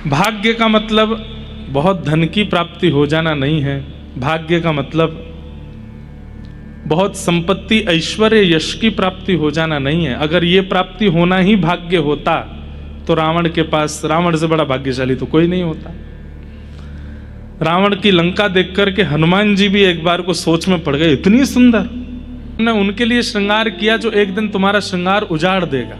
भाग्य का मतलब बहुत धन की प्राप्ति हो जाना नहीं है। भाग्य का मतलब बहुत संपत्ति, ऐश्वर्य, यश की प्राप्ति हो जाना नहीं है। अगर ये प्राप्ति होना ही भाग्य होता तो रावण के पास, रावण से बड़ा भाग्यशाली तो कोई नहीं होता। रावण की लंका देख करके हनुमान जी भी एक बार को सोच में पड़ गए, इतनी सुंदर। ने उनके लिए श्रृंगार किया जो एक दिन तुम्हारा श्रृंगार उजाड़ देगा।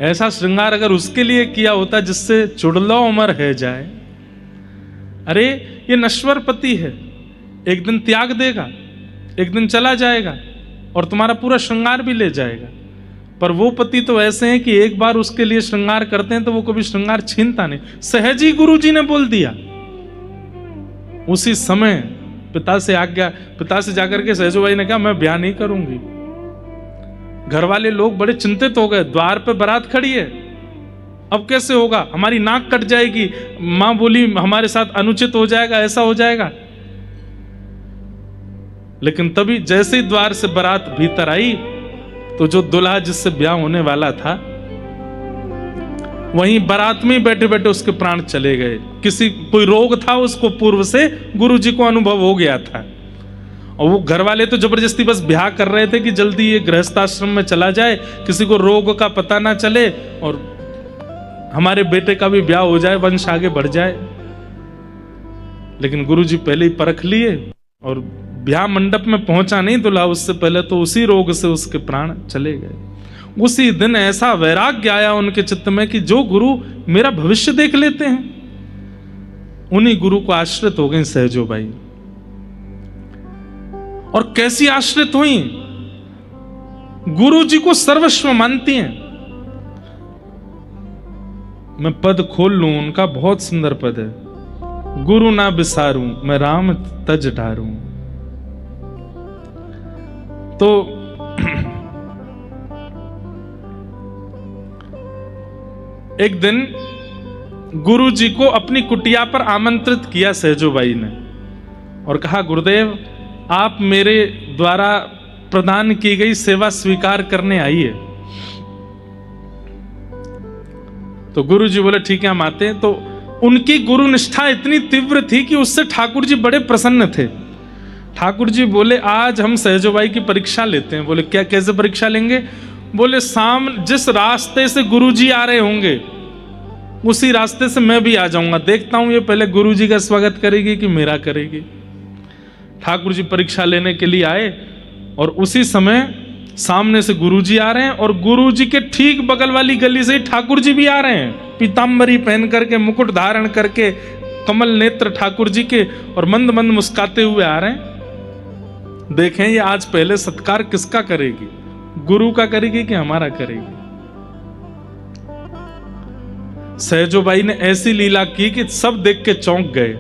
ऐसा श्रृंगार अगर उसके लिए किया होता जिससे चुड़लो उमर है जाए। अरे ये नश्वर पति है, एक दिन त्याग देगा, एक दिन चला जाएगा और तुम्हारा पूरा श्रृंगार भी ले जाएगा। पर वो पति तो ऐसे हैं कि एक बार उसके लिए श्रृंगार करते हैं तो वो कभी श्रृंगार छीनता नहीं। सहज ही गुरु जी ने बोल दिया। उसी समय पिता से जाकर के सहजो भाई ने कहा मैं ब्याह नहीं करूंगी। घर वाले लोग बड़े चिंतित हो गए। द्वार पे बारात खड़ी है, अब कैसे होगा, हमारी नाक कट जाएगी। मां बोली हमारे साथ अनुचित हो जाएगा, ऐसा हो जाएगा। लेकिन तभी जैसे ही द्वार से बारात भीतर आई तो जो दूल्हा जिससे ब्याह होने वाला था वहीं बारात में बैठे बैठे उसके प्राण चले गए। कोई रोग था उसको पूर्व से, गुरु जी को अनुभव हो गया था। और वो घर वाले तो जबरदस्ती बस ब्याह कर रहे थे कि जल्दी ये गृहस्थाश्रम में चला जाए, किसी को रोग का पता ना चले और हमारे बेटे का भी ब्याह हो जाए, वंश आगे बढ़ जाए। लेकिन गुरु जी पहले ही परख लिए और ब्याह मंडप में पहुंचा नहीं दूल्हा, उससे पहले तो उसी रोग से उसके प्राण चले गए। उसी दिन ऐसा वैराग्य आया उनके चित्त में कि जो गुरु मेरा भविष्य देख लेते हैं, उन्हीं गुरु को आश्रित हो गई सहजो बाई। और कैसी आश्रित हुई, गुरु जी को सर्वस्व मानती हैं। मैं पद खोल लूं, उनका बहुत सुंदर पद है। गुरु ना बिसारूं, मैं राम तज ढारूं। तो एक दिन गुरु जी को अपनी कुटिया पर आमंत्रित किया सहजोबाई ने और कहा गुरुदेव आप मेरे द्वारा प्रदान की गई सेवा स्वीकार करने आइए। तो गुरु जी बोले ठीक है हम आते हैं। तो उनकी गुरु निष्ठा इतनी तीव्र थी कि उससे ठाकुर जी बड़े प्रसन्न थे। ठाकुर जी बोले आज हम सहजोबाई की परीक्षा लेते हैं। बोले क्या, कैसे परीक्षा लेंगे? बोले जिस रास्ते से गुरु जी आ रहे होंगे उसी रास्ते से मैं भी आ जाऊंगा, देखता हूं ये पहले गुरु जी का स्वागत करेगी कि मेरा करेगी। ठाकुर जी परीक्षा लेने के लिए आए और उसी समय सामने से गुरु जी आ रहे हैं और गुरु जी के ठीक बगल वाली गली से ही ठाकुर जी भी आ रहे हैं, पीतांबरी पहन करके, मुकुट धारण करके, कमल नेत्र ठाकुर जी के, और मंद मंद मुस्काते हुए आ रहे हैं। देखें ये आज पहले सत्कार किसका करेगी, गुरु का करेगी कि हमारा करेगी? सहजोबाई ने ऐसी लीला की कि सब देख के चौंक गए।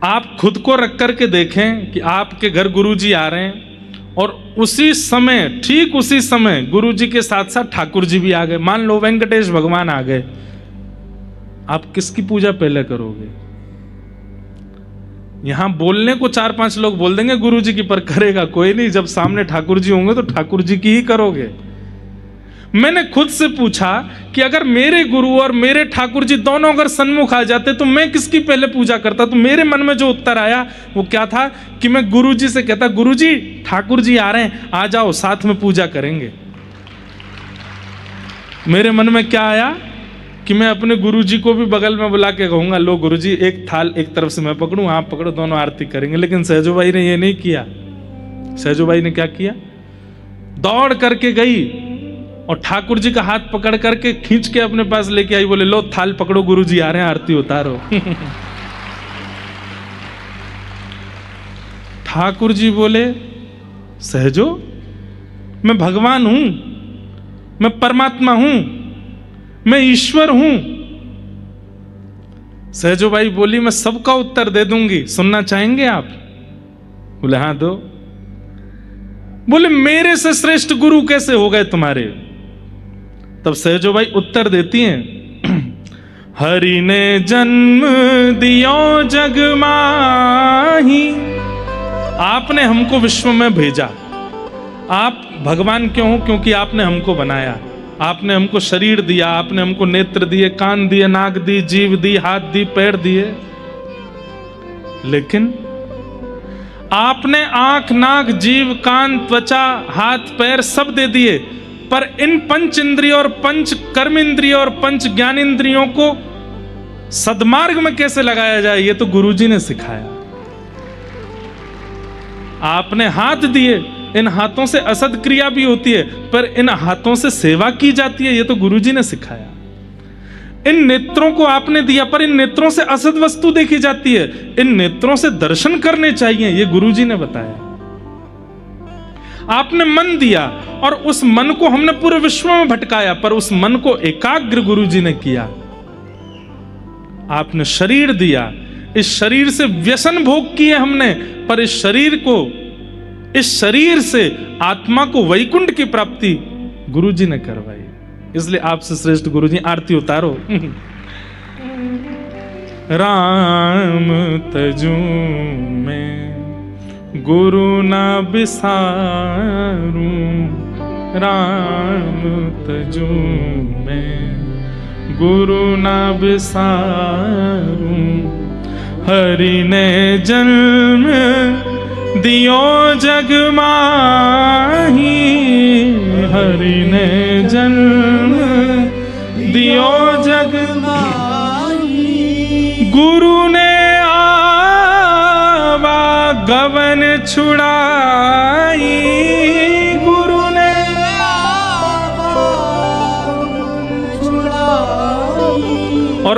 आप खुद को रख करके देखें कि आपके घर गुरुजी आ रहे हैं और उसी समय, ठीक उसी समय गुरुजी के साथ साथ ठाकुर जी भी आ गए। मान लो वेंकटेश भगवान आ गए, आप किसकी पूजा पहले करोगे? यहां बोलने को 4-5 लोग बोल देंगे गुरुजी की, पर करेगा कोई नहीं। जब सामने ठाकुर जी होंगे तो ठाकुर जी की ही करोगे। मैंने खुद से पूछा कि अगर मेरे गुरु और मेरे ठाकुर जी दोनों अगर सन्मुख आ जाते तो मैं किसकी पहले पूजा करता? तो मेरे मन में जो उत्तर आया वो क्या था कि मैं गुरु जी से कहता गुरु जी ठाकुर जी आ रहे हैं, आ जाओ साथ में पूजा करेंगे। मेरे मन में क्या आया कि मैं अपने गुरु जी को भी बगल में बुला के कहूंगा लो गुरु जी एक थाल एक तरफ से मैं पकड़ूं, आप पकड़ो, दोनों आरती करेंगे। लेकिन सहजोबाई ने ये नहीं किया। सहजोबाई ने क्या किया? दौड़ करके गई और ठाकुर जी का हाथ पकड़ करके खींच के अपने पास लेके आई। बोले लो थाल पकड़ो, गुरु जी आ रहे हैं, आरती उतारो। ठाकुर जी बोले सहजो मैं भगवान हूं, मैं परमात्मा हूं, मैं ईश्वर हूं। सहजोबाई बोली मैं सबका उत्तर दे दूंगी, सुनना चाहेंगे आप? बोले हाँ दो। बोले मेरे से श्रेष्ठ गुरु कैसे हो गए तुम्हारे? तब सहजोबाई उत्तर देती हैं हरि ने जन्म दियो जग माही, आपने हमको विश्व में भेजा। आप भगवान क्यों हो? क्योंकि आपने हमको बनाया। आपने हमको शरीर दिया, आपने हमको नेत्र दिए, कान दिए, नाक दी, जीभ दी, हाथ दी, पैर दिए, लेकिन आपने आंख, नाक, जीभ, कान, त्वचा, हाथ, पैर सब दे दिए, पर इन पंच इंद्रियों और पंच कर्म इंद्रियों और पंच ज्ञान इंद्रियों को सद्मार्ग में कैसे लगाया जाए, ये तो गुरुजी ने सिखाया। आपने हाथ दिए, इन हाथों से असद क्रिया भी होती है, पर इन हाथों से सेवा की जाती है, ये तो गुरुजी ने सिखाया। इन नेत्रों को आपने दिया, पर इन नेत्रों से असद वस्तु देखी जाती है, इन नेत्रों से दर्शन करने चाहिए, ये गुरुजी ने बताया। आपने मन दिया और उस मन को हमने पूरे विश्व में भटकाया, पर उस मन को एकाग्र गुरुजी ने किया। आपने शरीर दिया, इस शरीर से व्यसन भोग किए हमने, पर इस शरीर से आत्मा को वैकुंठ की प्राप्ति गुरुजी ने करवाई। इसलिए आपसे श्रेष्ठ गुरुजी, आरती उतारो। राम तजू में गुरु ना बिसारूं, राम तजू में गुरु ना बिसारूं, हरि ने जन्म दियो जग माही, हरि ने जन्म दियो जग माही, गुरु ने आवा गवन छुड़ाई, गुरु ने आवा छुड़ाई। और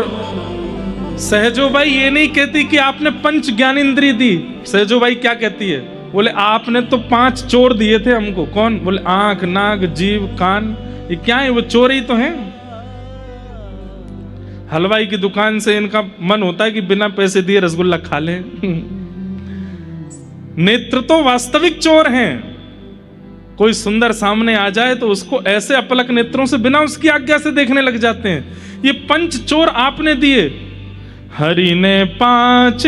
सहजोबाई ये नहीं कहती कि आपने पंच ज्ञान इंद्रिय दी। सहजोबाई क्या कहती है? बोले आपने तो 5 चोर दिए थे हमको। कौन? बोले आंख, नाक, जीभ, कान। ये क्या है? वो चोर ही तो हैं। हलवाई की दुकान से इनका मन होता है कि बिना पैसे दिए रसगुल्ला खा लें। नेत्र तो वास्तविक चोर हैं। कोई सुंदर सामने आ जाए तो उसको ऐसे अपलक नेत्रों से बिना उसकी आज्ञा से देखने लग जाते हैं। ये पंच चोर आपने दिए। हरि ने 5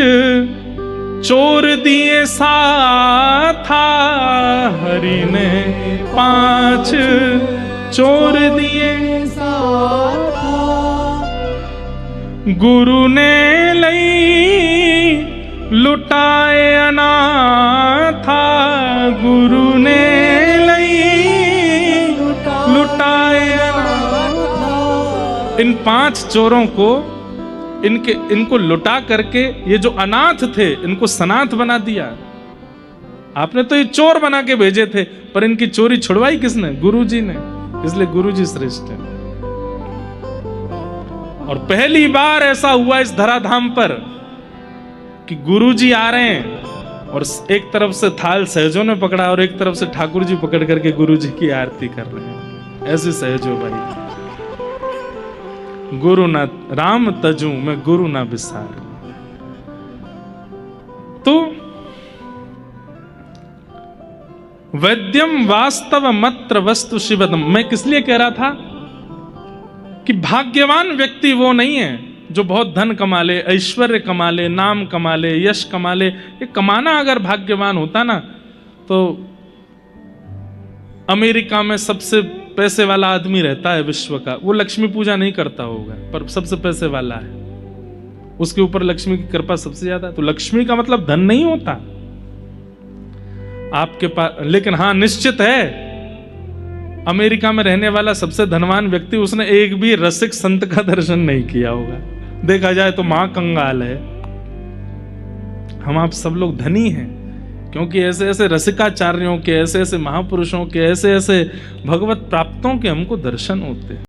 चोर दिए साथा, हरि ने 5 चोर दिए साथा, गुरु ने लई लुटाए अनाथा, गुरु ने लई लुटाए अनाथा। इन 5 चोरों को इनको लुटा करके ये जो अनाथ थे इनको सनाथ बना दिया। आपने तो ये चोर बना के भेजे थे, पर इनकी चोरी छुड़वाई किसने? गुरुजी ने। इसलिए गुरुजी श्रेष्ठ है। और पहली बार ऐसा हुआ इस धराधाम पर कि गुरुजी आ रहे हैं और एक तरफ से थाल सहजों ने पकड़ा और एक तरफ से ठाकुर जी पकड़ करके गुरुजी की आरती कर रहे हैं। ऐसे सहजो भाई, गुरु ना राम तजू मैं गुरु ना बिसार। तो वैद्यम वास्तव मत्र वस्तु शिवदम। मैं किस लिए कह रहा था कि भाग्यवान व्यक्ति वो नहीं है जो बहुत धन कमा ले, ऐश्वर्य कमा ले, नाम कमा ले, यश कमा ले। ये कमाना अगर भाग्यवान होता ना तो अमेरिका में सबसे पैसे वाला आदमी रहता है विश्व का, वो लक्ष्मी पूजा नहीं करता होगा, पर सबसे पैसे वाला है, उसके ऊपर लक्ष्मी की कृपा सबसे ज्यादा। तो लक्ष्मी का मतलब धन नहीं होता आपके पास, लेकिन हाँ निश्चित है अमेरिका में रहने वाला सबसे धनवान व्यक्ति उसने एक भी रसिक संत का दर्शन नहीं किया होगा। देखा जाए तो महाकंगाल है। हम आप सब लोग धनी हैं क्योंकि ऐसे ऐसे रसिकाचार्यों के, ऐसे ऐसे महापुरुषों के, ऐसे ऐसे भगवत प्राप्तों के हमको दर्शन होते हैं।